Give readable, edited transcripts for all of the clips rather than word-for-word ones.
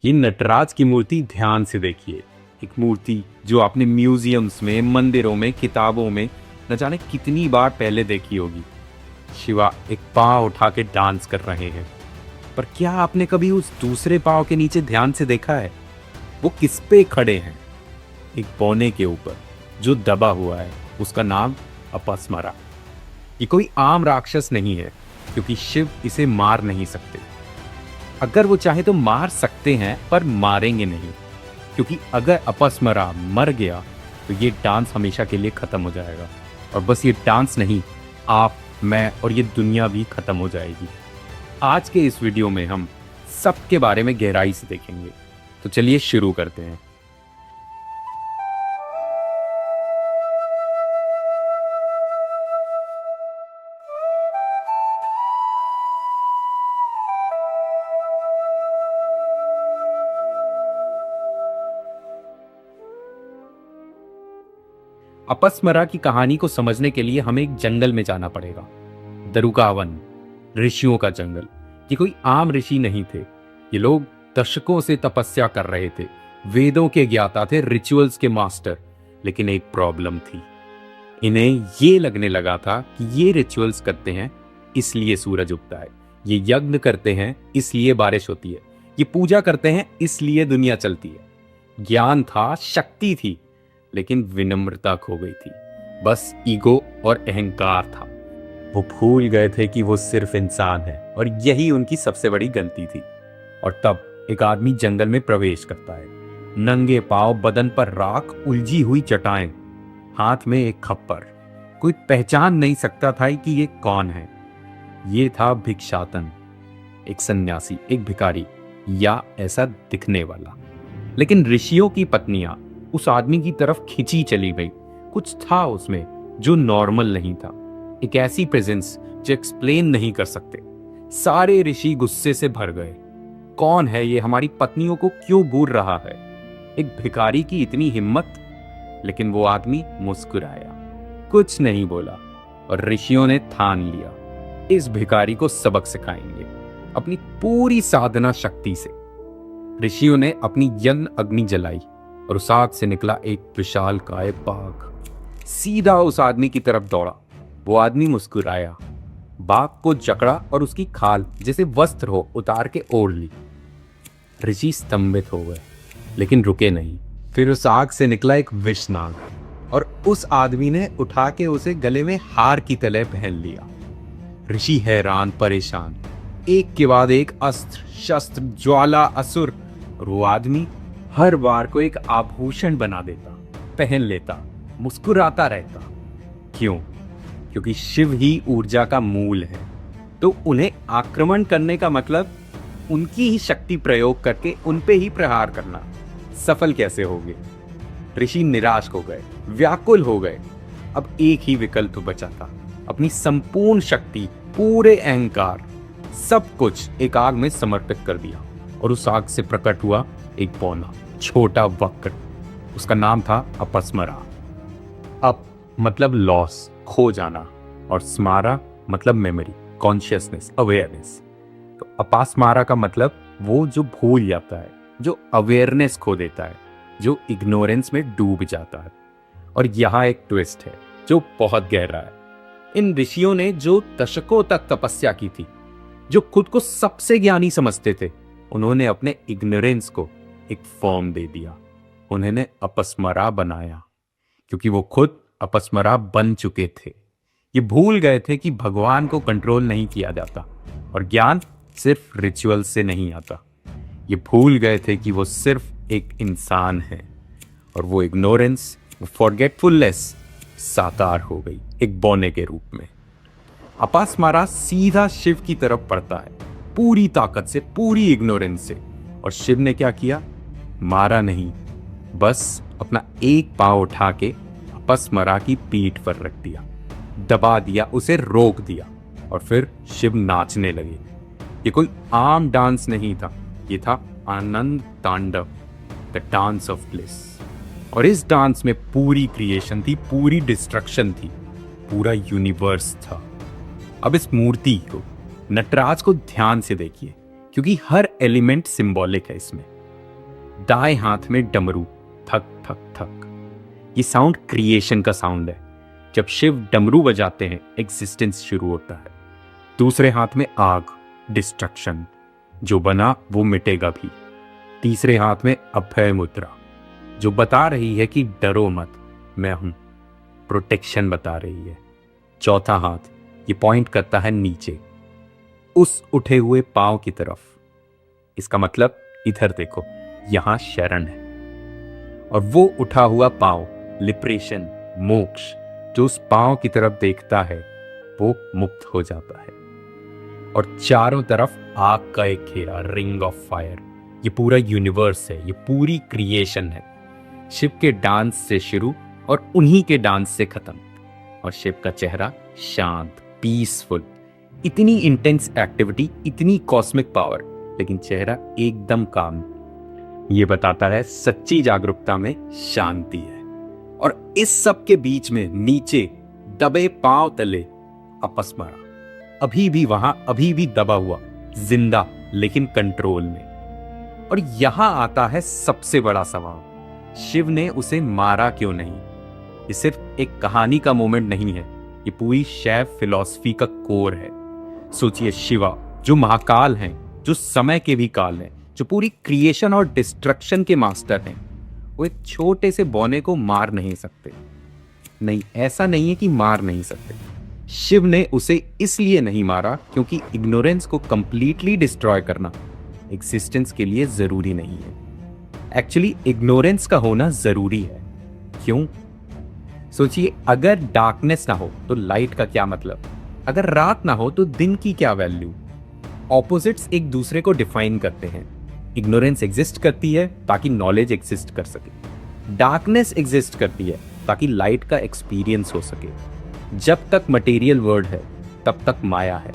ये नटराज की मूर्ति ध्यान से देखिए। एक मूर्ति जो आपने म्यूजियम्स में, मंदिरों में, किताबों में न जाने कितनी बार पहले देखी होगी। शिवा एक पाँव उठा के डांस कर रहे हैं, पर क्या आपने कभी उस दूसरे पाँव के नीचे ध्यान से देखा है? वो किस पे खड़े हैं? एक पौने के ऊपर जो दबा हुआ है, उसका नाम अपस्मरा। ये कोई आम राक्षस नहीं है, क्योंकि शिव इसे मार नहीं सकते। अगर वो चाहे तो मार सकते हैं, पर मारेंगे नहीं, क्योंकि अगर अपस्मरा मर गया तो ये डांस हमेशा के लिए खत्म हो जाएगा। और बस ये डांस नहीं, आप, मैं और ये दुनिया भी खत्म हो जाएगी। आज के इस वीडियो में हम सबके बारे में गहराई से देखेंगे। तो चलिए शुरू करते हैं। अपस्मरा की कहानी को समझने के लिए हमें एक जंगल में जाना पड़ेगा। दरुका वन, ऋषियों का जंगल। ये कोई आम ऋषि नहीं थे। ये लोग दशकों से तपस्या कर रहे थे, वेदों के ज्ञाता थे, रिचुअल्स के मास्टर। लेकिन एक प्रॉब्लम थी। इन्हें ये लगने लगा था कि ये रिचुअल्स करते हैं इसलिए सूरज उगता है, ये यज्ञ करते हैं इसलिए बारिश होती है, ये पूजा करते हैं इसलिए दुनिया चलती है। ज्ञान था, शक्ति थी, लेकिन विनम्रता खो गई थी। बस ईगो और अहंकार था। वो भूल गए थे कि वो सिर्फ इंसान है, और यही उनकी सबसे बड़ी गलती थी। और तब एक आदमी जंगल में प्रवेश करता है। नंगे पांव, बदन पर राख, उलझी हुई चटाएं, हाथ में एक खप्पर। कोई पहचान नहीं सकता था कि ये कौन है। ये था भिक्षातन, एक सन्यासी, एक भिखारी, या ऐसा दिखने वाला। लेकिन ऋषियों की पत्नियां उस आदमी की तरफ खिंची चली गई। कुछ था उसमें जो नॉर्मल नहीं था, एक ऐसी प्रेजेंस जो एक्सप्लेन नहीं कर सकते। सारे ऋषि गुस्से से भर गए। कौन है ये? हमारी पत्नियों को क्यों घूर रहा है? एक भिखारी की इतनी हिम्मत! लेकिन वो आदमी मुस्कुराया, कुछ नहीं बोला। और ऋषियों ने ठान लिया, इस भिखारी को सबक सिखाएंगे अपनी पूरी साधना शक्ति से। ऋषियों ने अपनी यज्ञ अग्नि जलाई, और उस आग से निकला एक विशालकाय बाघ, सीधा उस आदमी की तरफ दौड़ा। वो आदमी मुस्कुराया, बाघ को जकड़ा और उसकी खाल जैसे वस्त्र हो उतार के ओढ़ ली। ऋषि स्तंभित हो गए, लेकिन रुके नहीं। फिर उस आग से निकला एक विषनाग, और उस आदमी ने उठा के उसे गले में हार की तरह पहन लिया। ऋषि हैरान, परेशान, एक के बाद एक अस्त्र, शस्त्र, ज्वाला, असुर। और वो आदमी हर बार को एक आभूषण बना देता, पहन लेता, मुस्कुराता रहता। क्यों? क्योंकि शिव ही ऊर्जा का मूल है। तो उन्हें आक्रमण करने का मतलब उनकी ही शक्ति प्रयोग करके उन पे ही प्रहार करना। सफल कैसे होंगे? ऋषि निराश हो गए, व्याकुल हो गए। अब एक ही विकल्प बचा था, अपनी संपूर्ण शक्ति, पूरे अहंकार, सब कुछ एक आग में समर्पित कर दिया। और उस आग से प्रकट हुआ एक पौना, छोटा वक्र। उसका नाम था अपस्मरा। अप मतलब लॉस, खो जाना, और स्मारा मतलब मेमोरी, कॉन्शियसनेस, अवेयरनेस। तो अपस्मारा का मतलब वो जो भूल जाता है, जो अवेयरनेस खो देता है, जो इग्नोरेंस में डूब जाता है। और यहाँ एक ट्विस्ट है जो बहुत गहरा है। इन ऋषियों ने जो दशकों तक तपस्या की थी, जो खुद को सबसे ज्ञानी समझते थे, उन्होंने अपने इग्नोरेंस को एक फॉर्म दे दिया। उन्होंने अपस्मरा बनाया, क्योंकि वो खुद अपस्मरा बन चुके थे। ये भूल गए थे कि भगवान को कंट्रोल नहीं किया जाता, और ज्ञान सिर्फ रिचुअल से नहीं आता। ये भूल गए थे कि वो सिर्फ एक इंसान है, और वो इग्नोरेंस, वो फॉरगेटफुलनेस साकार हो गई एक बौने के रूप में। अपस्मरा सीधा शिव की तरफ बढ़ता है, पूरी ताकत से, पूरी इग्नोरेंस से। और शिव ने क्या किया? मारा नहीं, बस अपना एक पांव उठा के अपस्मरा की पीठ पर रख दिया, दबा दिया, उसे रोक दिया। और फिर शिव नाचने लगे। ये कोई आम डांस नहीं था, ये था आनंद तांडव, द डांस ऑफ ब्लिस। और इस डांस में पूरी क्रिएशन थी, पूरी डिस्ट्रक्शन थी, पूरा यूनिवर्स था। अब इस मूर्ति को, नटराज को ध्यान से देखिए, क्योंकि हर एलिमेंट सिंबॉलिक है इसमें। दाएं हाथ में डमरू, थक थक थक। ये साउंड क्रिएशन का साउंड है। जब शिव डमरू बजाते हैं एग्जिस्टेंस शुरू होता है। दूसरे हाथ में आग, डिस्ट्रक्शन, जो बना वो मिटेगा भी। तीसरे हाथ में अभय मुद्रा, जो बता रही है कि डरो मत, मैं हूं, प्रोटेक्शन बता रही है। चौथा हाथ ये पॉइंट करता है नीचे, उस उठे हुए पांव की तरफ। इसका मतलब इधर देखो, यहां शरण है। और वो उठा हुआ पांव, लिबरेशन, मोक्ष, जो उस पांव की तरफ देखता है वो मुक्त हो जाता है। और चारों तरफ आग का एक घेरा, रिंग ऑफ फायर। ये पूरा यूनिवर्स है, ये पूरी क्रिएशन है। शिव के डांस से शुरू और उन्हीं के डांस से खत्म। और शिव का चेहरा शांत, पीसफुल। इतनी इंटेंस एक्टिविटी, इतनी कॉस्मिक पावर, लेकिन चेहरा एकदम काम। ये बताता है सच्ची जागरूकता में शांति है। और इस सब के बीच में नीचे दबे पांव तले अपस्मरा, अभी भी वहां, अभी भी दबा हुआ, जिंदा लेकिन कंट्रोल में। और यहां आता है सबसे बड़ा सवाल, शिव ने उसे मारा क्यों नहीं? ये सिर्फ एक कहानी का मोमेंट नहीं है, ये पूरी शैव फिलॉसफी का कोर है। सोचिए, शिवा जो महाकाल हैं, जो समय के भी काल हैं, जो पूरी क्रिएशन और डिस्ट्रक्शन के मास्टर हैं, वो एक छोटे से बौने को मार नहीं सकते। नहीं, ऐसा नहीं है कि मार नहीं सकते। शिव ने उसे इसलिए नहीं मारा क्योंकि इग्नोरेंस को कंप्लीटली डिस्ट्रॉय करना एग्जिस्टेंस के लिए जरूरी नहीं है। एक्चुअली इग्नोरेंस का होना जरूरी है। क्यों? सोचिए, अगर डार्कनेस ना हो तो लाइट का क्या मतलब? अगर रात ना हो तो दिन की क्या वैल्यू? ऑपोजिट्स एक दूसरे को डिफाइन करते हैं। इग्नोरेंस एग्जिस्ट करती है ताकि नॉलेज एग्जिस्ट कर सके। डार्कनेस एग्जिस्ट करती है ताकि लाइट का एक्सपीरियंस हो सके। जब तक मटेरियल वर्ल्ड है तब तक माया है,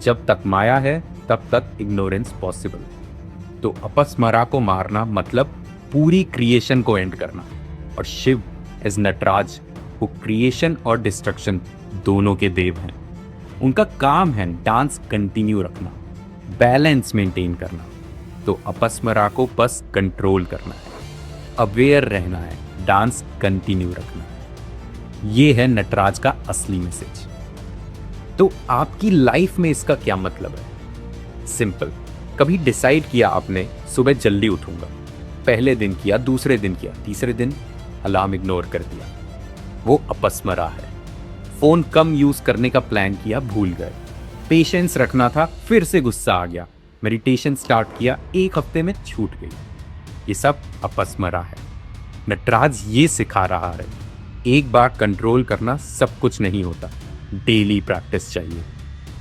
जब तक माया है तब तक इग्नोरेंस पॉसिबल। तो अपस्मरा को मारना मतलब पूरी क्रिएशन को एंड करना। और शिव एज नटराज, वो क्रिएशन और डिस्ट्रक्शन दोनों के देव हैं। उनका काम है डांस कंटिन्यू रखना, बैलेंस मेंटेन करना। तो अपस्मरा को बस कंट्रोल करना है, अवेयर रहना है, डांस कंटिन्यू रखना है। ये है नटराज का असली मैसेज। तो आपकी लाइफ में इसका क्या मतलब है? सिंपल। कभी डिसाइड किया आपने सुबह जल्दी उठूंगा, पहले दिन किया, दूसरे दिन किया, तीसरे दिन अलार्म इग्नोर कर दिया, वो अपस्मरा है। फोन कम यूज करने का प्लान किया, भूल गए। पेशेंस रखना था, फिर से गुस्सा आ गया। मेडिटेशन स्टार्ट किया, एक हफ्ते में छूट गई। ये सब अपस्मरा है। नटराज ये सिखा रहा है, एक बार कंट्रोल करना सब कुछ नहीं होता, डेली प्रैक्टिस चाहिए।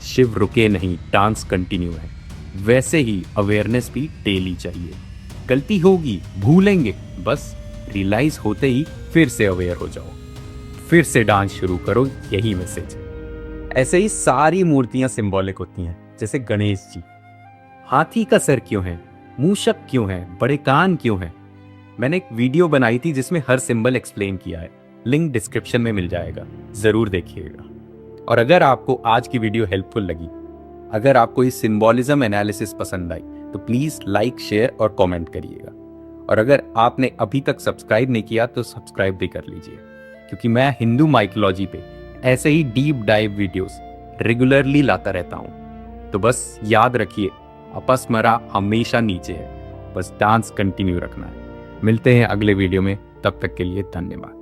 शिव रुके नहीं, डांस कंटिन्यू है। वैसे ही अवेयरनेस भी डेली चाहिए। गलती होगी, भूलेंगे, बस रियलाइज होते ही फिर से अवेयर हो जाओ, फिर से डांस शुरू करो। यही मैसेज है। ऐसे ही सारी मूर्तियां सिंबॉलिक होती हैं, जैसे गणेश जी। हाथी का सर क्यों है? मूषक क्यों है? बड़े कान क्यों है? मैंने एक वीडियो बनाई थी जिसमें हर सिंबल एक्सप्लेन किया है, लिंक डिस्क्रिप्शन में मिल जाएगा, जरूर देखिएगा। और अगर आपको आज की वीडियो हेल्पफुल लगी, अगर आपको ये सिंबॉलिज्म एनालिसिस पसंद आई, तो प्लीज लाइक, शेयर और कमेंट करिएगा। और अगर आपने अभी तक सब्सक्राइब नहीं किया तो सब्सक्राइब भी कर लीजिए, क्योंकि मैं हिंदू माइथोलॉजी पे ऐसे ही डीप डाइव वीडियोस रेगुलरली लाता रहता हूँ। तो बस याद रखिए, अपस्मरा हमेशा नीचे है, बस डांस कंटिन्यू रखना है। मिलते हैं अगले वीडियो में, तब तक के लिए धन्यवाद।